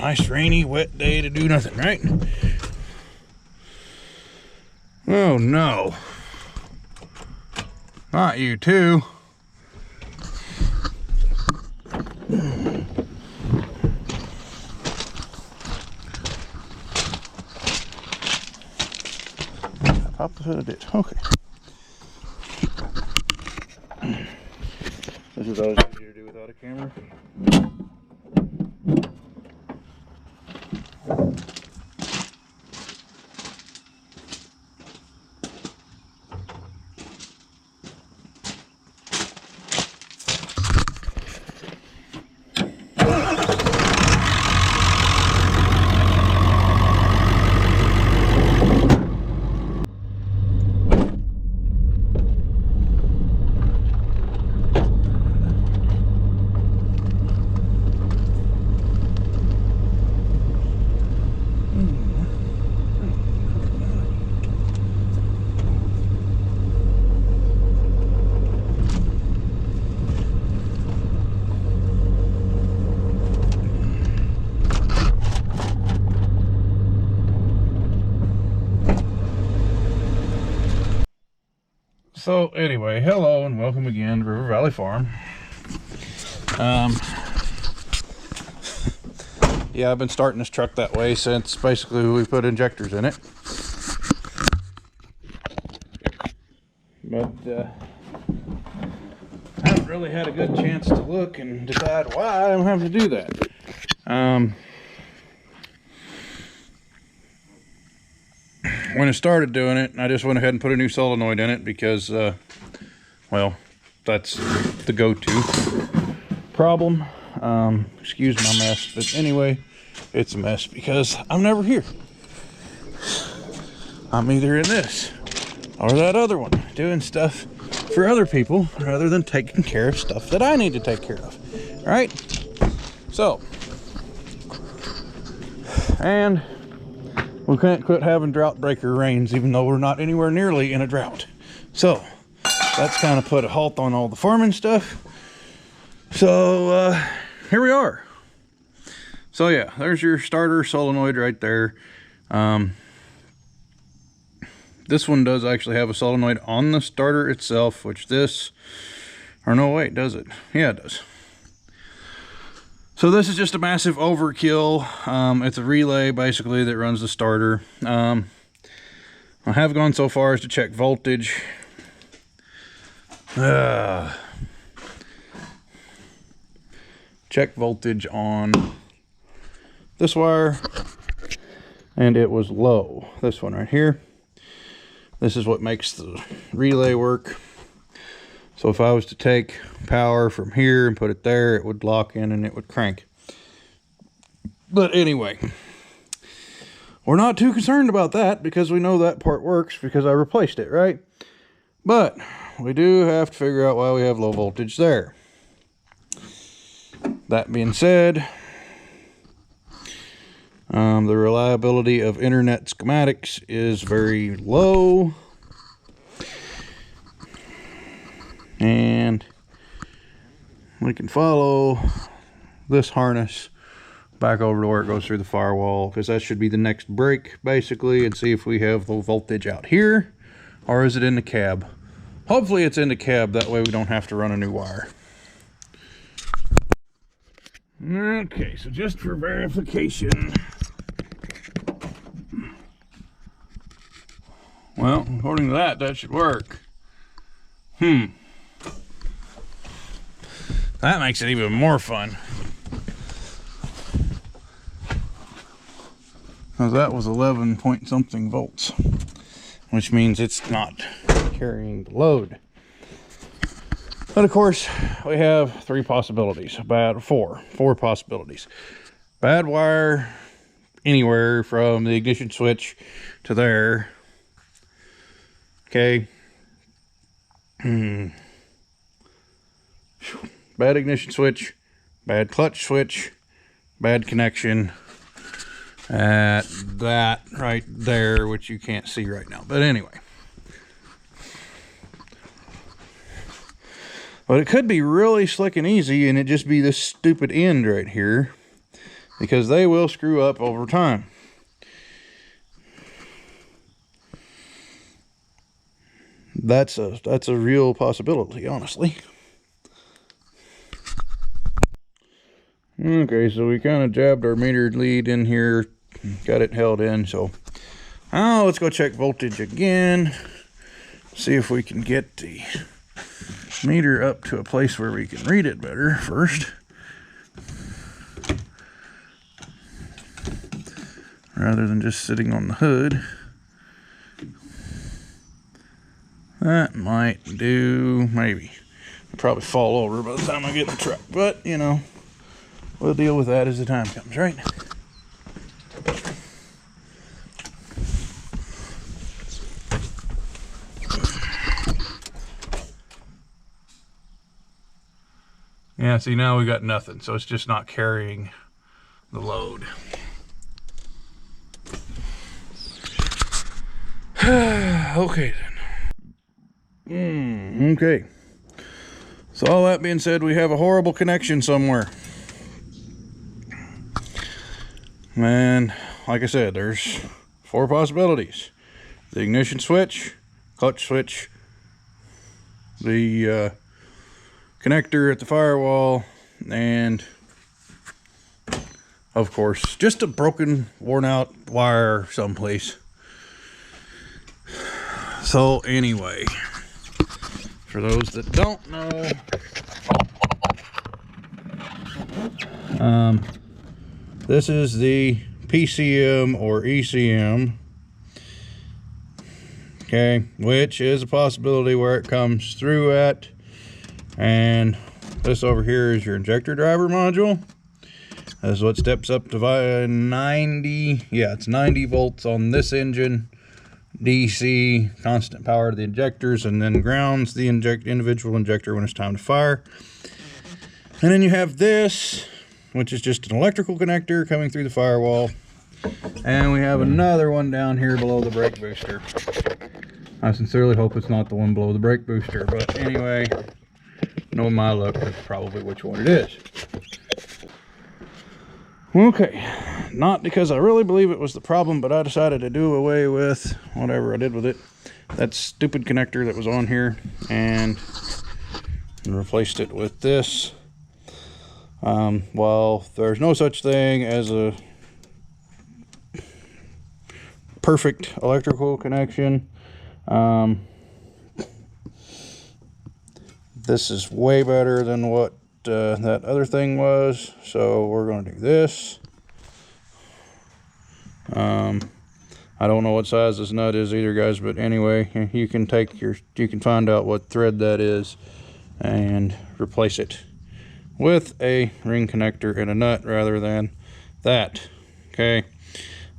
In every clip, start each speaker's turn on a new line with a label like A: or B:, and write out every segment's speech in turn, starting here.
A: Nice rainy, wet day to do nothing, right? Oh no. Not you too. Pop the hood of it. Okay. This is always easier to do without a camera. So anyway, hello and welcome again to River Valley Farm. Yeah, I've been starting this truck that way since basically we put injectors in it. But I haven't really had a good chance to look and decide why I'm having to do that. When I started doing it, I just went ahead and put a new solenoid in it because, well, that's the go-to problem. Excuse my mess, but anyway, it's a mess because I'm never here. I'm either in this or that other one, doing stuff for other people rather than taking care of stuff that I need to take care of, right? So, and we can't quit having drought breaker rains, even though we're not anywhere nearly in a drought. So that's kind of put a halt on all the farming stuff. So here we are. So yeah, there's your starter solenoid right there. This one does actually have a solenoid on the starter itself, which this, or no, wait, does it? Yeah, it does. So this is just a massive overkill. It's a relay basically that runs the starter. I have gone so far as to check voltage. Check voltage on this wire, and it was low. This one right here. This is what makes the relay work. So if I was to take power from here and put it there, it would lock in and it would crank. But anyway, we're not too concerned about that because we know that part works because I replaced it, right? But we do have to figure out why we have low voltage there. That being said, the reliability of internet schematics is very low. And we can follow this harness back over to where it goes through the firewall, because that should be the next break basically, and see if we have low voltage out here, or is it in the cab. Hopefully it's in the cab, that way we don't have to run a new wire. Okay, so just for verification, well, according to that should work. That makes it even more fun. Because that was 11 point something volts, which means it's not carrying the load. But of course, we have four possibilities. Bad wire anywhere from the ignition switch to there. Okay. Bad ignition switch, bad clutch switch, bad connection at that right there, which you can't see right now. But anyway. But it could be really slick and easy, and it just be this stupid end right here because they will screw up over time. That's a real possibility, honestly. Okay, so we kind of jabbed our meter lead in here, got it held in, so now let's go check voltage again. See if we can get the meter up to a place where we can read it better first. Rather than just sitting on the hood. That might do, maybe. I'll probably fall over by the time I get in the truck, but you know, we'll deal with that as the time comes, right? Yeah, see, now we got nothing, so it's just not carrying the load. Okay then. Okay. So all that being said, we have a horrible connection somewhere. And like I said, there's 4 possibilities. The ignition switch, clutch switch, the connector at the firewall, and of course just a broken, worn out wire someplace. So anyway, for those that don't know, this is the PCM or ECM, okay, which is a possibility where it comes through at. And this over here is your injector driver module. That's what steps up to 90, yeah, it's 90 volts on this engine, DC, constant power to the injectors, and then grounds the individual injector when it's time to fire. And then you have this, which is just an electrical connector coming through the firewall. And we have another one down here below the brake booster. I sincerely hope it's not the one below the brake booster, but anyway, knowing my luck, that's probably which one it is. Okay, not because I really believe it was the problem, but I decided to do away with whatever I did with it. That stupid connector that was on here, and replaced it with this. Well, there's no such thing as a perfect electrical connection. This is way better than what that other thing was, so we're going to do this. I don't know what size this nut is either, guys, but anyway, you can find out what thread that is and replace it with a ring connector and a nut rather than that. Okay.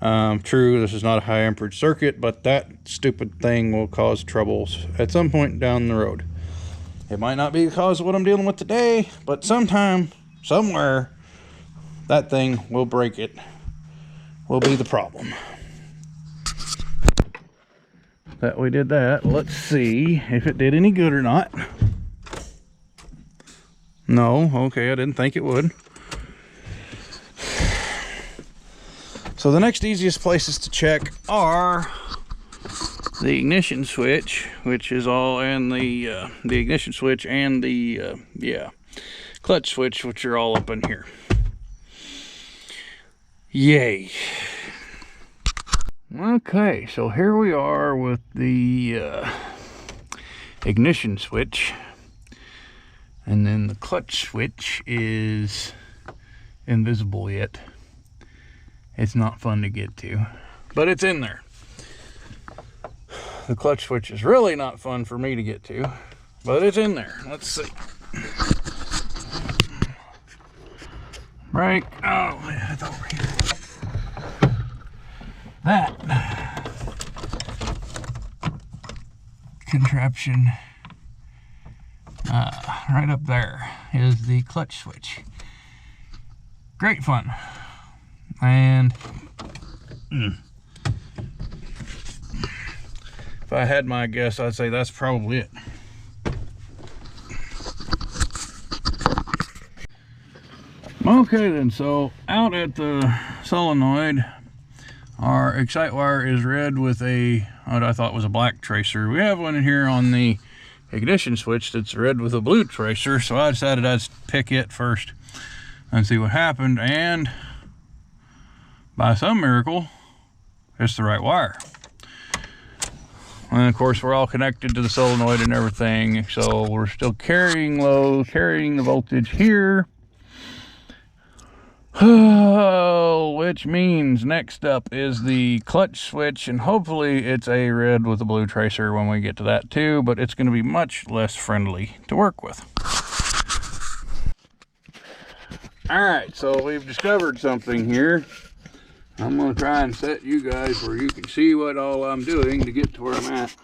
A: True, this is not a high amperage circuit, but that stupid thing will cause troubles at some point down the road. It might not be because of what I'm dealing with today, but sometime, somewhere, that thing will break it. Will be the problem. That we did that. Let's see if it did any good or not. No, okay, I didn't think it would. So the next easiest places to check are the ignition switch, which is all, and the ignition switch and the clutch switch, which are all up in here. Yay. Okay, so here we are with the ignition switch, and then the clutch switch is invisible yet. It's not fun to get to, but it's in there. The clutch switch is really not fun for me to get to, but it's in there. Let's see. Brake. Oh, man, it's over here. That contraption right up there is the clutch switch. Great fun. And if I had my guess, I'd say that's probably it. Okay then, so out at the solenoid, our excite wire is red with what I thought was a black tracer. We have one in here on the ignition switch that's red with a blue tracer, so I decided I'd pick it first and see what happened, and by some miracle, it's the right wire. And of course, we're all connected to the solenoid and everything, so we're still carrying the voltage here. Which means next up is the clutch switch, and hopefully it's a red with a blue tracer when we get to that too, but it's going to be much less friendly to work with. Alright, so we've discovered something here. I'm going to try and set you guys where you can see what all I'm doing to get to where I'm at.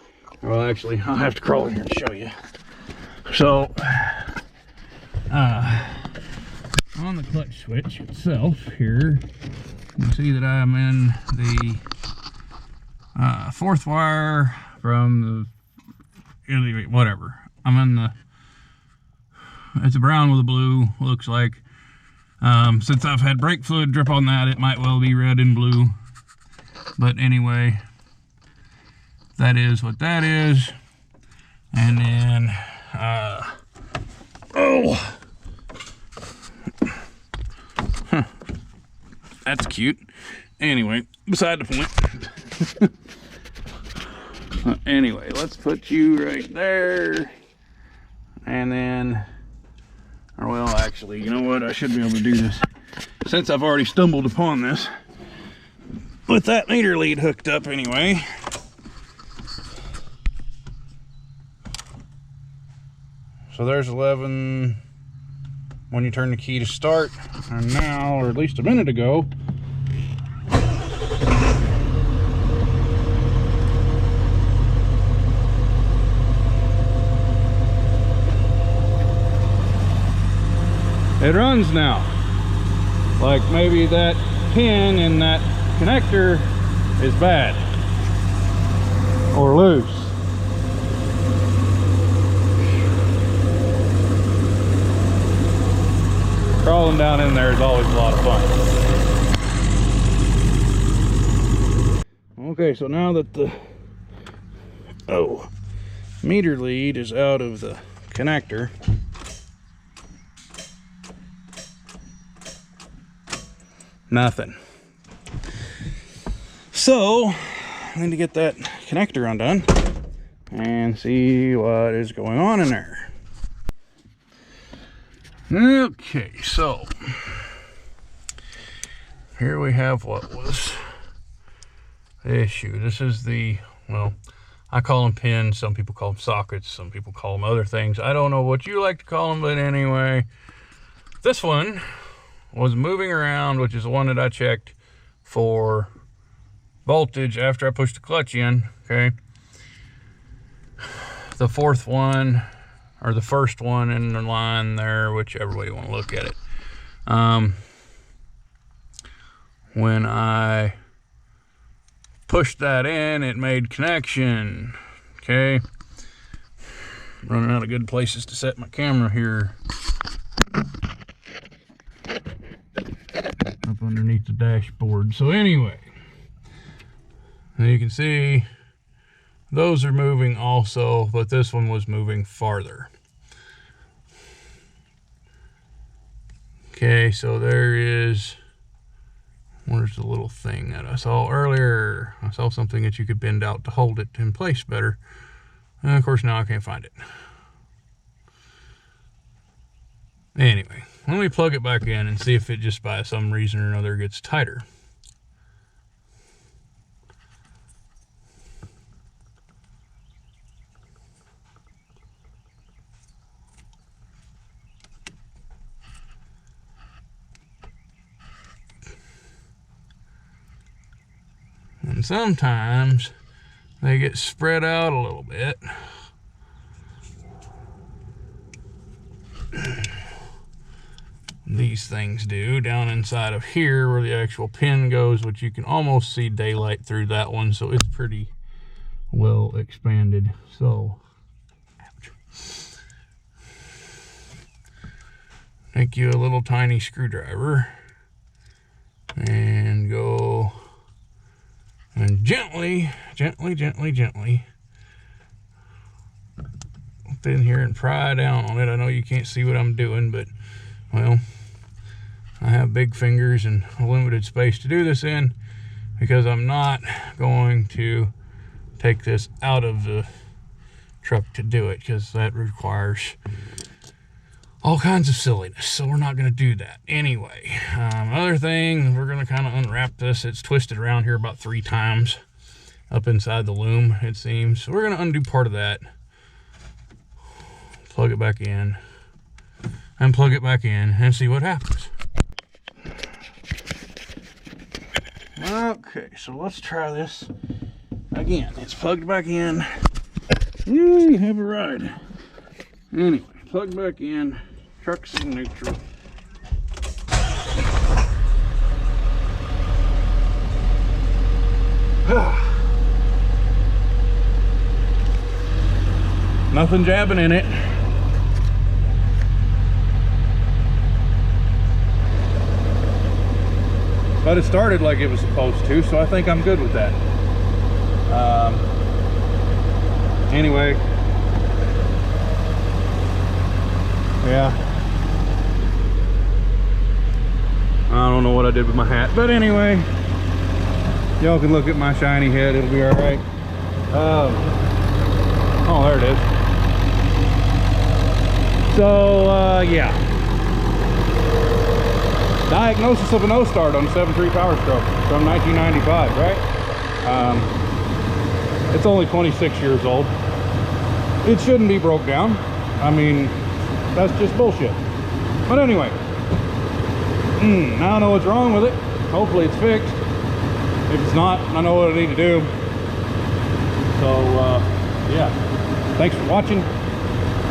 A: Well, actually, I'll have to crawl in here and show you. So, on the clutch switch itself here, you can see that I'm in the fourth wire from the, whatever. I'm in the, it's a brown with a blue, looks like. Since I've had brake fluid drip on that, it might well be red and blue. But anyway, that is what that is. And then, that's cute. Anyway, beside the point. Anyway, let's put you right there. And then, or well, actually, you know what? I should be able to do this, since I've already stumbled upon this with that meter lead hooked up anyway. So there's 11 when you turn the key to start, and now, or at least a minute ago, it runs now. Like maybe that pin in that connector is bad or loose. Crawling down in there is always a lot of fun. Okay, so now that the meter lead is out of the connector, nothing. So I need to get that connector undone and see what is going on in there. Okay, so here we have what was the issue. This is the, well, I call them pins, some people call them sockets, some people call them other things. I don't know what you like to call them, but anyway, this one was moving around, which is the one that I checked for voltage after I pushed the clutch in, okay? The fourth one, or the first one in the line there, whichever way you want to look at it. When I pushed that in, it made connection, okay? Running out of good places to set my camera here. Up underneath the dashboard. So anyway, you can see those are moving also, but this one was moving farther. Okay, so there is, where's the little thing that I saw earlier? I saw something that you could bend out to hold it in place better. And of course now I can't find it. Anyway, let me plug it back in and see if it just by some reason or another gets tighter. And sometimes they get spread out a little bit. These things do down inside of here where the actual pin goes, which you can almost see daylight through that one, so it's pretty well expanded. So Take you a little tiny screwdriver and go and gently up in here and pry down on it. I know you can't see what I'm doing, but well, I have big fingers and a limited space to do this in, because I'm not going to take this out of the truck to do it, because that requires all kinds of silliness, so we're not going to do that. Anyway, another thing, we're going to kind of unwrap this. It's twisted around here about 3 times up inside the loom, it seems. So we're going to undo part of that, plug it back in, and plug it back in, and see what happens. Okay, so let's try this again. It's plugged back in. You have a ride. Anyway, plug back in. Truck's in neutral. Nothing jabbing in it. But it started like it was supposed to, so I think I'm good with that. Anyway, yeah, I don't know what I did with my hat, but anyway, y'all can look at my shiny head, it'll be all right. Oh, there it is. So yeah, diagnosis of a no start on 7.3 Power Stroke from 1995, right? It's only 26 years old. It shouldn't be broke down. I mean, that's just bullshit. But anyway, now I know what's wrong with it. Hopefully it's fixed. If it's not, I know what I need to do. So yeah, thanks for watching.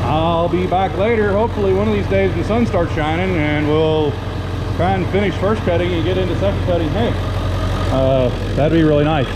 A: I'll be back later, hopefully one of these days when the sun starts shining, and we'll try and finish first cutting and get into second cutting hay. That'd be really nice.